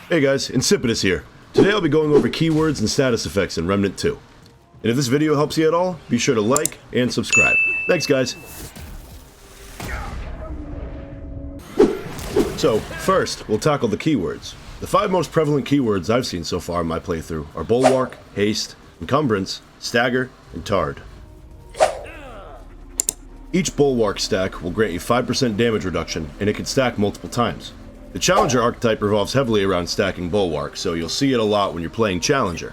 Hey guys, Insipidus here. Today I'll be going over keywords and status effects in Remnant 2. And if this video helps you at all, be sure to like and subscribe. Thanks guys! So, first, we'll tackle the keywords. The 5 most prevalent keywords I've seen so far in my playthrough are Bulwark, Haste, Encumbrance, Stagger, and Tard. Each Bulwark stack will grant you 5% damage reduction, and it can stack multiple times. The Challenger archetype revolves heavily around stacking Bulwark, so you'll see it a lot when you're playing Challenger.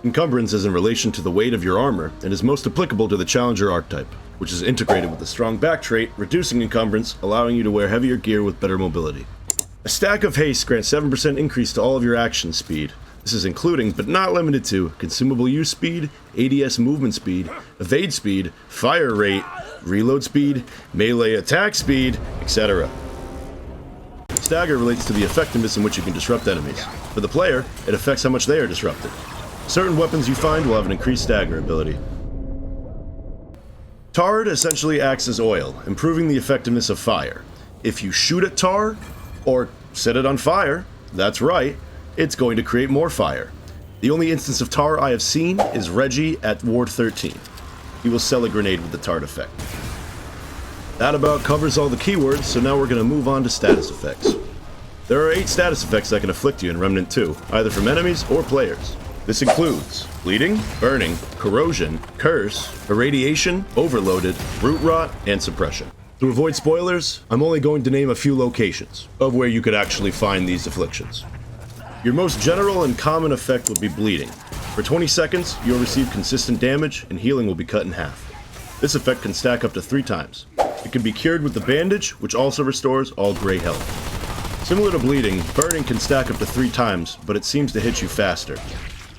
Encumbrance is in relation to the weight of your armor, and is most applicable to the Challenger archetype, which is integrated with a strong back trait, reducing encumbrance, allowing you to wear heavier gear with better mobility. A stack of Haste grants 7% increase to all of your action speed. This is including, but not limited to, consumable use speed, ADS movement speed, evade speed, fire rate, reload speed, melee attack speed, etc. Stagger relates to the effectiveness in which you can disrupt enemies. For the player, it affects how much they are disrupted. Certain weapons you find will have an increased stagger ability. Tard essentially acts as oil, improving the effectiveness of fire. If you shoot at tar, or set it on fire, that's right, it's going to create more fire. The only instance of tar I have seen is Reggie at Ward 13. He will sell a grenade with the Tard effect. That about covers all the keywords, so now we're going to move on to status effects. There are 8 status effects that can afflict you in Remnant 2, either from enemies or players. This includes bleeding, burning, corrosion, curse, irradiation, overloaded, root rot, and suppression. To avoid spoilers, I'm only going to name a few locations of where you could actually find these afflictions. Your most general and common effect will be bleeding. For 20 seconds, you'll receive consistent damage and healing will be cut in half. This effect can stack up to 3 times. It can be cured with the bandage, which also restores all gray health. Similar to bleeding, burning can stack up to 3 times, but it seems to hit you faster.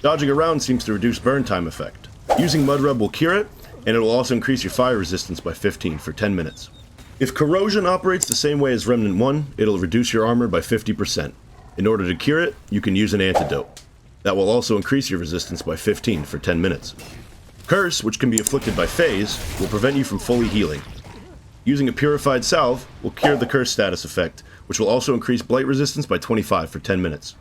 Dodging around seems to reduce burn time effect. Using Mud Rub will cure it, and it will also increase your fire resistance by 15 for 10 minutes. If corrosion operates the same way as Remnant 1, it'll reduce your armor by 50%. In order to cure it, you can use an antidote. That will also increase your resistance by 15 for 10 minutes. Curse, which can be afflicted by phase, will prevent you from fully healing. Using a purified salve will cure the curse status effect, which will also increase blight resistance by 25 for 10 minutes.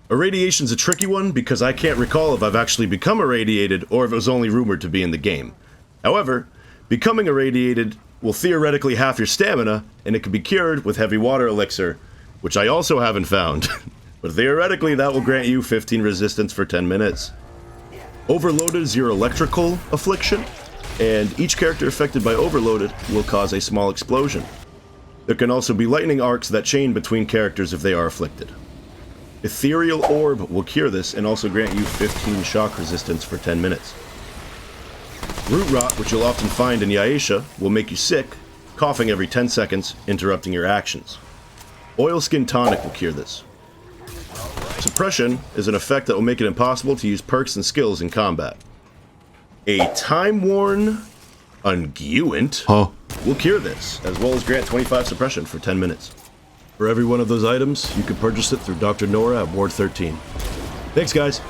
Irradiation's a tricky one because I can't recall if I've actually become irradiated or if it was only rumored to be in the game. However, becoming irradiated will theoretically halve your stamina, and it can be cured with heavy water elixir, which I also haven't found. But theoretically that will grant you 15 resistance for 10 minutes. Overloaded is your electrical affliction, and each character affected by Overloaded will cause a small explosion. There can also be lightning arcs that chain between characters if they are afflicted. Ethereal Orb will cure this and also grant you 15 shock resistance for 10 minutes. Root Rot, which you'll often find in Yaesha, will make you sick, coughing every 10 seconds, interrupting your actions. Oilskin Tonic will cure this. Suppression is an effect that will make it impossible to use perks and skills in combat. A Time-Worn Unguent will cure this, as well as grant 25 suppression for 10 minutes. For every one of those items, you can purchase it through Dr. Nora at Ward 13. Thanks guys!